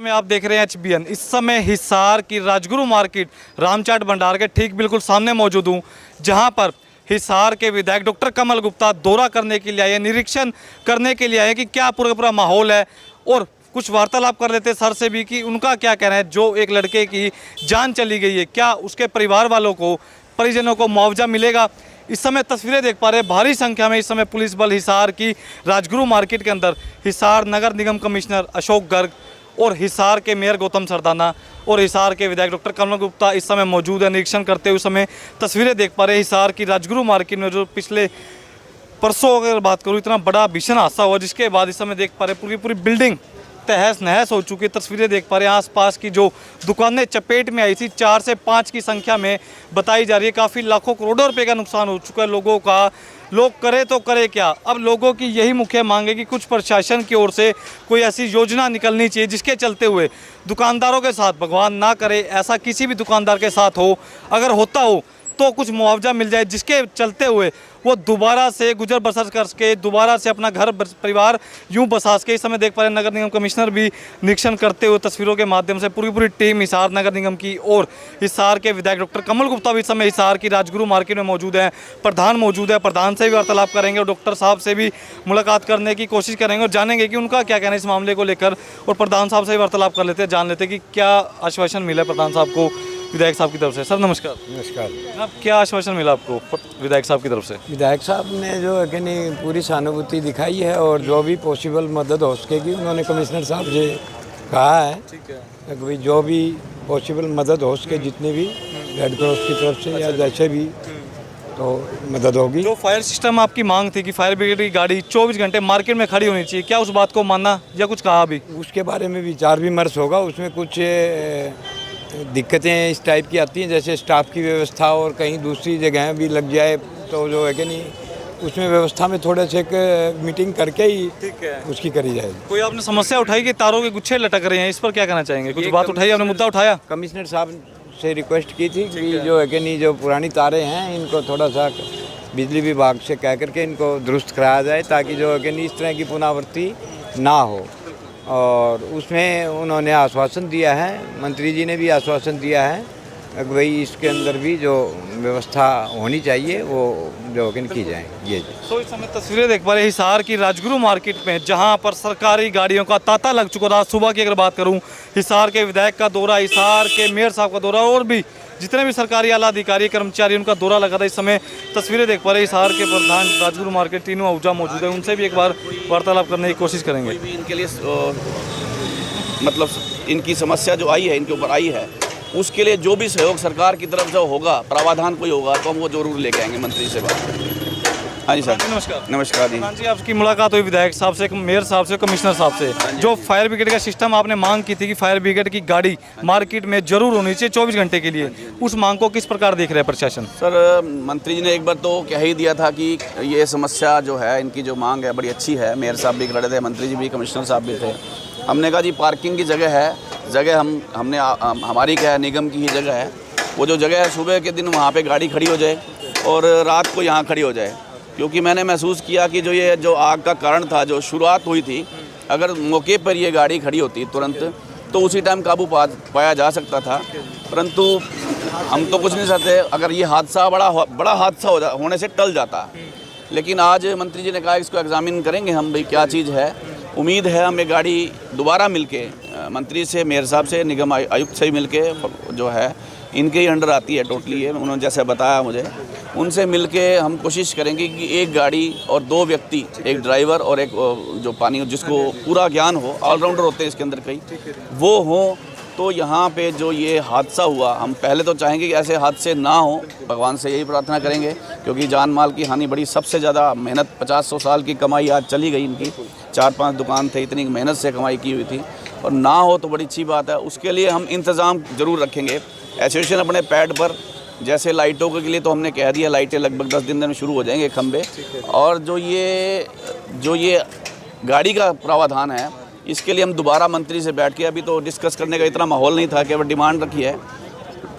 में आप देख रहे हैं HBN। इस समय हिसार की राजगुरु मार्केट रामचाट भंडार के ठीक बिल्कुल सामने मौजूद हूँ, जहाँ पर हिसार के विधायक डॉक्टर कमल गुप्ता दौरा करने के लिए आए, निरीक्षण करने के लिए आए कि क्या पूरा माहौल है, और कुछ वार्तालाप कर लेते सर से भी कि उनका क्या कहना है। जो एक लड़के की जान चली गई है, क्या उसके परिवार वालों को, परिजनों को मुआवजा मिलेगा। इस समय तस्वीरें देख पा रहे हैं, भारी संख्या में इस समय पुलिस बल हिसार की राजगुरु मार्केट के अंदर हिसार नगर निगम कमिश्नर अशोक गर्ग और हिसार के मेयर गौतम सरदाना और हिसार के विधायक डॉक्टर कमल गुप्ता इस समय मौजूद है। निरीक्षण करते हुए समय तस्वीरें देख पा रहे हैं हिसार की राजगुरु मार्केट में, जो पिछले परसों अगर बात करूँ इतना बड़ा भीषण हादसा हुआ, जिसके बाद इस समय देख पा रहे पूरी बिल्डिंग तहस नहस हो चुकी है। तस्वीरें देख पा रहे हैं आसपास की जो दुकानें चपेट में आई थी, 4 से 5 की संख्या में बताई जा रही है। काफ़ी लाखों करोड़ों रुपए का नुकसान हो चुका है लोगों का। लोग करे तो करे क्या। अब लोगों की यही मुख्य मांग है कि कुछ प्रशासन की ओर से कोई ऐसी योजना निकलनी चाहिए जिसके चलते हुए दुकानदारों के साथ, भगवान ना करे ऐसा किसी भी दुकानदार के साथ हो, अगर होता हो तो कुछ मुआवजा मिल जाए, जिसके चलते हुए वो दोबारा से गुजर बसर करके दोबारा से अपना घर परिवार यूं बसा सके। इस समय देख पा रहे नगर निगम कमिश्नर भी निरीक्षण करते हुए तस्वीरों के माध्यम से पूरी टीम हिसार नगर निगम की और हिसार के विधायक डॉक्टर कमल गुप्ता भी इस समय हिसार की राजगुरु मार्केट में मौजूद हैं। प्रधान मौजूद है, प्रधान से भी वार्तालाप करेंगे और डॉक्टर साहब से भी मुलाकात करने की कोशिश करेंगे और जानेंगे कि उनका क्या कहना है इस मामले को लेकर। और प्रधान साहब से भी वार्तालाप कर लेते हैं, जान लेते हैं कि क्या आश्वासन मिला प्रधान साहब को विधायक साहब की तरफ से। सर नमस्कार। नमस्कार। अब क्या आश्वासन मिला आपको विधायक साहब की तरफ से? विधायक साहब ने जो है कि नहीं पूरी सहानुभूति दिखाई है और जो भी पॉसिबल मदद हो सकेगी उन्होंने कमिश्नर साहब से कहा है। ठीक है कि भाई जो भी पॉसिबल मदद हो सके, जितनी भी रेड क्रॉस की तरफ से या जैसे भी तो मदद होगी। जो फायर सिस्टम आपकी मांग थी कि फायर ब्रिगेड की गाड़ी 24 घंटे मार्केट में खड़ी होनी चाहिए, क्या उस बात को मानना या कुछ कहा अभी? उसके बारे में विचार विमर्श होगा। उसमें कुछ दिक्कतें इस टाइप की आती हैं, जैसे स्टाफ की व्यवस्था और कहीं दूसरी जगह भी लग जाए तो जो है कि नहीं उसमें व्यवस्था में थोड़े से एक मीटिंग करके ही ठीक है उसकी करी जाएगी। कोई आपने समस्या उठाई कि तारों के गुच्छे लटक रहे हैं, इस पर क्या कहना चाहेंगे? कुछ बात उठाई आपने, मुद्दा उठाया? कमिश्नर साहब से रिक्वेस्ट की थी कि जो है कि नहीं जो पुरानी तारें हैं इनको थोड़ा सा बिजली विभाग से कह करके इनको दुरुस्त कराया जाए, ताकि जो है कि नहीं इस तरह की पुनरावृत्ति ना हो। और उसमें उन्होंने आश्वासन दिया है, मंत्री जी ने भी आश्वासन दिया है कि भाई इसके अंदर भी जो व्यवस्था होनी चाहिए वो जो की जाए। ये तो इस समय तस्वीरें देख पा रहे हिसार की राजगुरु मार्केट में, जहां पर सरकारी गाड़ियों का तांता लग चुका था। सुबह की अगर बात करूं, हिसार के विधायक का दौरा, हिसार के मेयर साहब का दौरा और भी जितने भी सरकारी आला अधिकारी कर्मचारी उनका दौरा लगा था। इस समय तस्वीरें देख पा रहे हिसार के प्रधान राजगुरु मार्केट तीनों आहूजा मौजूद है, उनसे भी एक बार वार्तालाप करने की कोशिश करेंगे। भी इनके लिए मतलब इनकी समस्या जो आई है, इनके ऊपर आई है, उसके लिए जो भी सहयोग सरकार की तरफ से होगा, प्रावधान कोई होगा तो हम वो जरूर लेके आएंगे मंत्री से बात। हाँ जी सर नमस्कार। नमस्कार जी। हाँ जी, आपकी मुलाकात हुई विधायक साहब से, मेयर साहब से, कमिश्नर साहब से। जो फायर ब्रिगेड का सिस्टम आपने मांग की थी कि फायर ब्रिगेड की गाड़ी मार्केट में जरूर होनी चाहिए 24 घंटे के लिए, उस मांग को किस प्रकार देख रहे हैं प्रशासन? सर मंत्री जी ने एक बार तो कह ही दिया था कि ये समस्या जो है, इनकी जो मांग है बड़ी अच्छी है। मेयर साहब भी खड़े थे, मंत्री जी भी, कमिश्नर साहब भी थे। हमने कहा जी पार्किंग की जगह है, हमने हमारी क्या है, निगम की ही जगह है। वो जो जगह है सुबह के दिन वहाँ पे गाड़ी खड़ी हो जाए और रात को यहाँ खड़ी हो जाए, क्योंकि मैंने महसूस किया कि जो आग का कारण था, जो शुरुआत हुई थी, अगर मौके पर ये गाड़ी खड़ी होती तुरंत तो उसी टाइम काबू पाया जा सकता था। परंतु हम तो कुछ नहीं सकते, अगर ये हादसा बड़ा हादसा होने से टल जाता। लेकिन आज मंत्री जी ने कहा इसको एग्जामिन करेंगे हम, भाई क्या चीज़ है। उम्मीद है हमें गाड़ी दोबारा मिलके मंत्री से, मेयर साहब से, निगम आयुक्त से मिलके, जो है इनके ही अंडर आती है टोटली है, उन्होंने जैसे बताया मुझे, उनसे मिलके हम कोशिश करेंगे कि एक गाड़ी और 2 व्यक्ति, एक ड्राइवर और एक जो पानी जिसको पूरा ज्ञान हो, ऑलराउंडर होते हैं इसके अंदर कई, वो हो। तो यहाँ पे जो ये हादसा हुआ, हम पहले तो चाहेंगे कि ऐसे हादसे ना हो, भगवान से यही प्रार्थना करेंगे, क्योंकि जान माल की हानि बड़ी, सबसे ज़्यादा मेहनत 50-100 साल की कमाई आज चली गई इनकी। 4-5 दुकान थे, इतनी मेहनत से कमाई की हुई थी, और ना हो तो बड़ी अच्छी बात है। उसके लिए हम इंतज़ाम ज़रूर रखेंगे। एसोसिएशन अपने पैड पर, जैसे लाइटों के लिए तो हमने कह दिया, लाइटें लगभग 10 दिन में शुरू हो जाएंगे खंबे। और जो ये गाड़ी का प्रावधान है, इसके लिए हम दोबारा मंत्री से बैठ के, अभी तो डिस्कस करने का इतना माहौल नहीं था कि अब डिमांड रखी है,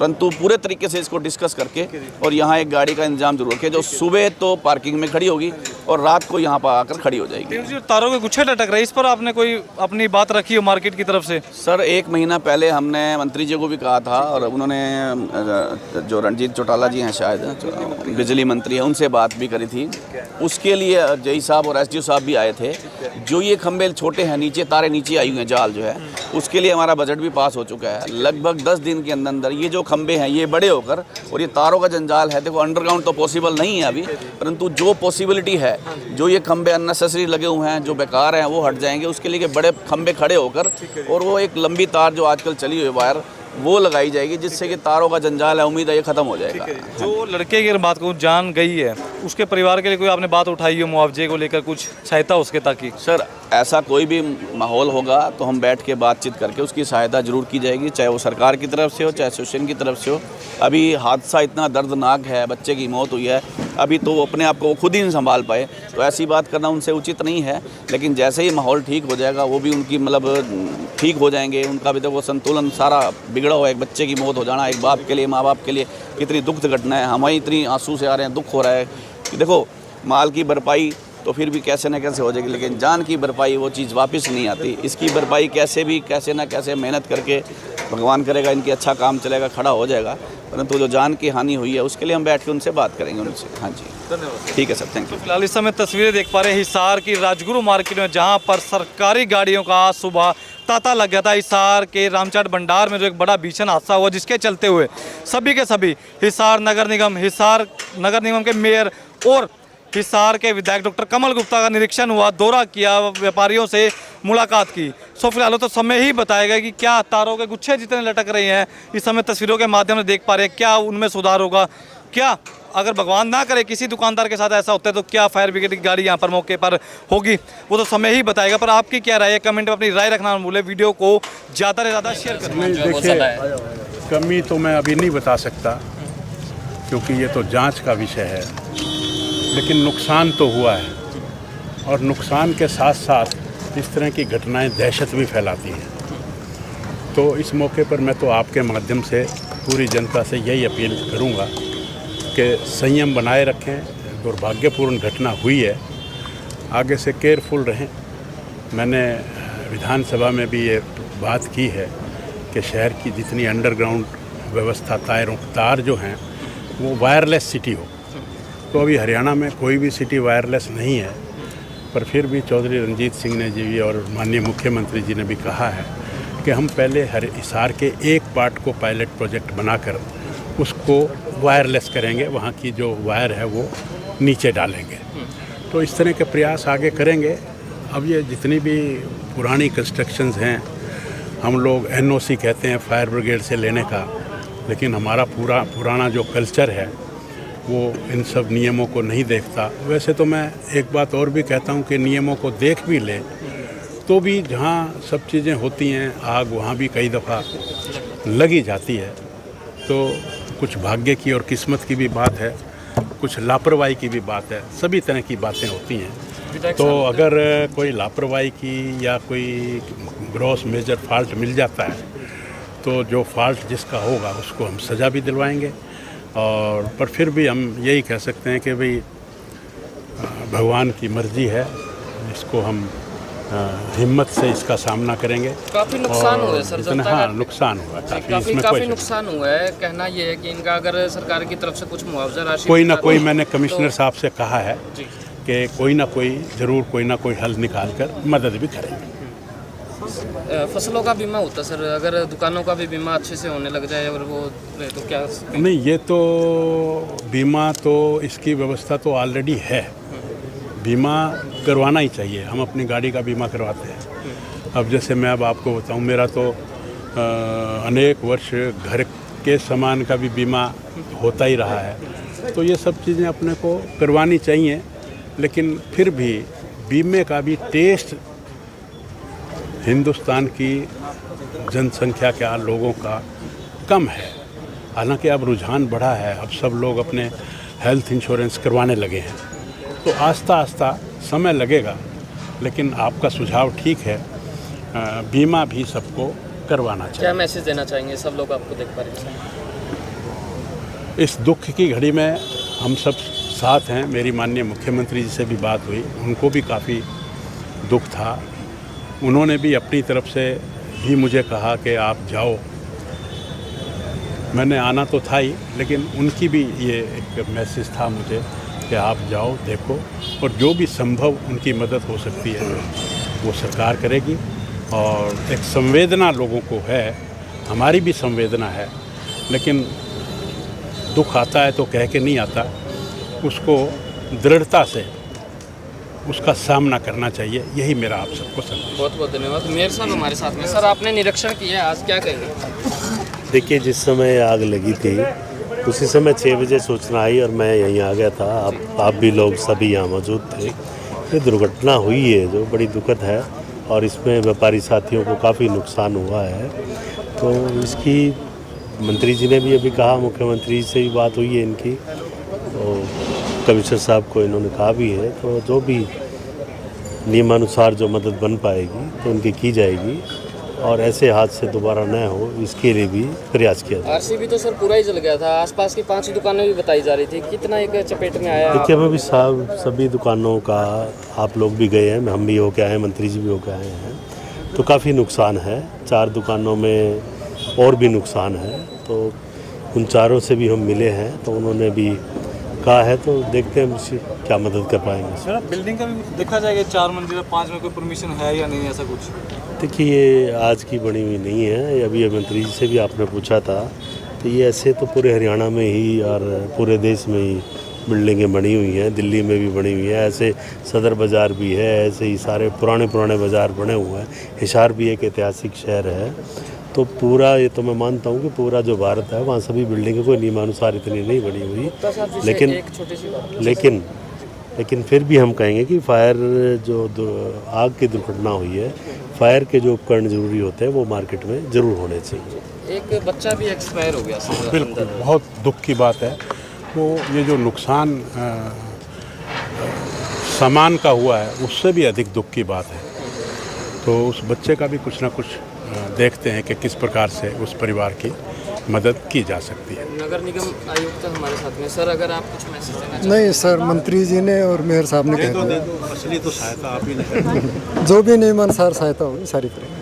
परंतु पूरे तरीके से इसको डिस्कस करके और यहाँ एक गाड़ी का इंतजाम जरूर रखें जो सुबह तो पार्किंग में खड़ी होगी और रात को यहाँ पर आकर खड़ी हो जाएगी। जो तारों के गुच्छे लटक रहे हैं, इस पर आपने कोई अपनी बात रखी हो मार्केट की तरफ से? सर 1 महीना पहले हमने मंत्री जी को भी कहा था और उन्होंने जो रणजीत चौटाला जी हैं शायद बिजली मंत्री हैं, उनसे बात भी करी थी। उसके लिए जई साहब और एसडीओ साहब भी आए थे। जो ये खंभे छोटे हैं, नीचे तारे नीचे आई हुई हैं, जाल जो है, उसके लिए हमारा बजट भी पास हो चुका है। लगभग 10 दिन के अंदर ये जो खंभे हैं ये बड़े होकर, और ये तारों का जंजाल है, देखो अंडरग्राउंड तो पॉसिबल नहीं है अभी, परंतु जो पॉसिबिलिटी है, जो ये खंभे अननेसेसरी लगे हुए हैं, जो बेकार हैं, वो हट जाएंगे। उसके लिए बड़े खंभे खड़े होकर और वो एक लंबी तार जो आजकल चली हुई वायर वो लगाई जाएगी, जिससे कि तारों का जंजाल है, उम्मीद है ये खत्म हो जाएगा। जो लड़के की अगर बात करूँ, जान गई है, उसके परिवार के लिए कोई आपने बात उठाई हो मुआवजे को लेकर, कुछ सहायता उसके? ताकि सर ऐसा कोई भी माहौल होगा तो हम बैठ के बातचीत करके उसकी सहायता जरूर की जाएगी, चाहे वो सरकार की तरफ से हो, चाहे एसोसिएशन की तरफ से हो। अभी हादसा इतना दर्दनाक है, बच्चे की मौत हुई है, अभी तो वो अपने आप को खुद ही नहीं संभाल पाए, तो ऐसी बात करना उनसे उचित नहीं है। लेकिन जैसे ही माहौल ठीक हो जाएगा, वो भी उनकी मतलब ठीक हो जाएंगे। उनका भी देखो संतुलन सारा बिगड़ा हुआ है, एक बच्चे की मौत हो जाना एक बाप के लिए, माँ बाप के लिए कितनी दुखद घटना है। हमें इतनी आंसू से आ रहे हैं, दुख हो रहा है कि देखो माल की भरपाई तो फिर भी कैसे न कैसे हो जाएगी, लेकिन जान की भरपाई वो चीज़ वापस नहीं आती। इसकी भरपाई कैसे भी कैसे ना कैसे मेहनत करके भगवान करेगा इनकी अच्छा काम चलेगा, खड़ा हो जाएगा, परंतु जो जान की हानि हुई है उसके लिए हम बैठ के उनसे बात करेंगे उनसे। हाँ जी, धन्यवाद। ठीक है सर, थैंक यू। फिलहाल इस समय तस्वीरें देख पा रहे हैं हिसार की राजगुरु मार्केट में, जहां पर सरकारी गाड़ियों का आज सुबह तांता लग गया था। हिसार के रामचाट भंडार में जो एक बड़ा भीषण हादसा हुआ, जिसके चलते हुए सभी के सभी हिसार नगर निगम के मेयर और हिसार के विधायक डॉक्टर कमल गुप्ता का निरीक्षण हुआ, दौरा किया, व्यापारियों से मुलाकात की। सो फिलहाल तो समय ही बताएगा कि क्या तारों के गुच्छे जितने लटक रहे हैं इस समय तस्वीरों के माध्यम से देख पा रहे हैं, क्या उनमें सुधार होगा, क्या अगर भगवान ना करे किसी दुकानदार के साथ ऐसा होता है तो क्या फायर ब्रिगेड की गाड़ी यहाँ पर मौके पर होगी, वो तो समय ही बताएगा। पर आपकी क्या राय है, कमेंट में अपनी राय रखना न भूलें, वीडियो को ज़्यादा से ज़्यादा शेयर करें। देखिए, कमी तो मैं अभी नहीं बता सकता क्योंकि ये तो जांच का विषय है, लेकिन नुकसान तो हुआ है, और नुकसान के साथ साथ इस तरह की घटनाएं दहशत भी फैलाती हैं। तो इस मौके पर मैं तो आपके माध्यम से पूरी जनता से यही अपील करूंगा कि संयम बनाए रखें। दुर्भाग्यपूर्ण घटना हुई है, आगे से केयरफुल रहें। मैंने विधानसभा में भी ये बात की है कि शहर की जितनी अंडरग्राउंड व्यवस्था, तार जो हैं वो वायरलेस सिटी हो। तो अभी हरियाणा में कोई भी सिटी वायरलेस नहीं है, पर फिर भी चौधरी रणजीत सिंह ने जी और माननीय मुख्यमंत्री जी ने भी कहा है कि हम पहले हिसार के एक पार्ट को पायलट प्रोजेक्ट बनाकर उसको वायरलेस करेंगे, वहाँ की जो वायर है वो नीचे डालेंगे। तो इस तरह के प्रयास आगे करेंगे। अब ये जितनी भी पुरानी कंस्ट्रक्शंस हैं, हम लोग NOC कहते हैं फायर ब्रिगेड से लेने का, लेकिन हमारा पुराना जो कल्चर है वो इन सब नियमों को नहीं देखता। वैसे तो मैं एक बात और भी कहता हूँ कि नियमों को देख भी ले तो भी जहाँ सब चीज़ें होती हैं, आग वहाँ भी कई दफ़ा लगी जाती है। तो कुछ भाग्य की और किस्मत की भी बात है, कुछ लापरवाही की भी बात है, सभी तरह की बातें होती हैं। तो अगर कोई लापरवाही की या कोई ग्रॉस मेजर फॉल्ट मिल जाता है तो जो फॉल्ट जिसका होगा उसको हम सज़ा भी दिलवाएंगे। और पर फिर भी हम यही कह सकते हैं कि भाई भगवान की मर्ज़ी है, इसको हम हिम्मत से इसका सामना करेंगे। काफ़ी नुकसान हुआ है सर, हाँ नुकसान हुआ काफ़ी नुकसान हुआ है। कहना ये है कि इनका अगर सरकार की तरफ से कुछ मुआवजा राशि कोई ना कोई, मैंने कमिश्नर साहब से कहा है कि कोई ना कोई ज़रूर कोई ना कोई हल निकाल कर मदद भी करेंगे। फसलों का बीमा होता सर, अगर दुकानों का भी बीमा अच्छे से होने लग जाए और वो तो क्या नहीं, ये तो बीमा तो इसकी व्यवस्था तो ऑलरेडी है, बीमा करवाना ही चाहिए। हम अपनी गाड़ी का बीमा करवाते हैं। अब जैसे मैं अब आपको बताऊं, मेरा तो अनेक वर्ष घर के सामान का भी बीमा होता ही रहा है। तो ये सब चीज़ें अपने को करवानी चाहिए, लेकिन फिर भी बीमे का भी टेस्ट हिंदुस्तान की जनसंख्या का, लोगों का कम है। हालांकि अब रुझान बढ़ा है, अब सब लोग अपने हेल्थ इंश्योरेंस करवाने लगे हैं। तो आस्ता आस्ता समय लगेगा, लेकिन आपका सुझाव ठीक है, बीमा भी सबको करवाना चाहिए। क्या मैसेज देना चाहेंगे सब लोग आपको देख पा रहे हैं? इस दुख की घड़ी में हम सब साथ हैं। मेरी माननीय मुख्यमंत्री जी से भी बात हुई, उनको भी काफ़ी दुख था। उन्होंने भी अपनी तरफ से ही मुझे कहा कि आप जाओ। मैंने आना तो था ही, लेकिन उनकी भी ये एक मैसेज था मुझे कि आप जाओ, देखो, और जो भी संभव उनकी मदद हो सकती है वो सरकार करेगी। और एक संवेदना लोगों को है, हमारी भी संवेदना है, लेकिन दुख आता है तो कह के नहीं आता, उसको दृढ़ता से उसका सामना करना चाहिए। यही मेरा आप सबको संदेश। बहुत बहुत धन्यवाद। मेयर साहब हमारे साथ में। सर, आपने निरीक्षण किया, आज क्या कहेंगे? देखिए, जिस समय आग लगी थी उसी समय 6 बजे सूचना आई और मैं यहीं आ गया था। आप भी लोग सभी यहाँ मौजूद थे। ये दुर्घटना हुई है जो बड़ी दुखद है और इसमें व्यापारी साथियों को काफ़ी नुकसान हुआ है। तो इसकी मंत्री जी ने भी अभी कहा, मुख्यमंत्री से भी बात हुई है इनकी, तो कमिश्नर साहब को इन्होंने कहा भी है। तो जो भी नियमानुसार जो मदद बन पाएगी तो उनकी की जाएगी और ऐसे हादसे दोबारा न हो इसके लिए भी प्रयास किया जाए। आरसीबी तो सर पूरा ही जल गया था, आसपास की 5 दुकानें भी बताई जा रही थी, कितना एक चपेट में आया? देखिए, हमें भी सभी दुकानों का, आप लोग भी गए हैं, हम भी होके आए हैं, मंत्री जी भी होके आए हैं, तो काफ़ी नुकसान है। 4 दुकानों में और भी नुकसान है, तो उन चारों से भी हम मिले हैं, तो उन्होंने भी कहा है, तो देखते हैं हम क्या मदद कर पाएंगे। सर, बिल्डिंग का भी देखा जाएगा, 4 मंजिला 5 में कोई परमिशन है या नहीं, ऐसा कुछ? देखिए, ये आज की बनी हुई नहीं है, ये अभी मंत्री जी से भी आपने पूछा था, तो ये ऐसे तो पूरे हरियाणा में ही और पूरे देश में ही बिल्डिंगें बनी हुई हैं, दिल्ली में भी बनी हुई हैं, ऐसे सदर बाज़ार भी है, ऐसे ही सारे पुराने बाज़ार बने हुए हैं। हिसार भी एक ऐतिहासिक शहर है, तो पूरा ये तो मैं मानता हूँ कि पूरा जो भारत है वहाँ सभी बिल्डिंगें कोई नियमानुसार इतनी नहीं बनी हुई, लेकिन एक छोटी सी बात, लेकिन फिर भी हम कहेंगे कि फायर आग की दुर्घटना हुई है, फायर के जो उपकरण जरूरी होते हैं वो मार्केट में ज़रूर होने चाहिए। एक बच्चा भी एक्सपायर हो गया सर। बिल्कुल, बहुत दुख की बात है। वो ये जो नुकसान सामान का हुआ है उससे भी अधिक दुख की बात है। तो उस बच्चे का भी कुछ ना कुछ देखते हैं कि किस प्रकार से उस परिवार की मदद की जा सकती है। नगर निगम आयुक्त हमारे साथ में। सर, अगर आप कुछ मैसेज देना चाहें? नहीं सर, मंत्री जी ने और मेयर साहब ने कह दिया, असली तो सहायता आप ही ने जो भी नियमानुसार सहायता होगी सारी करेंगे।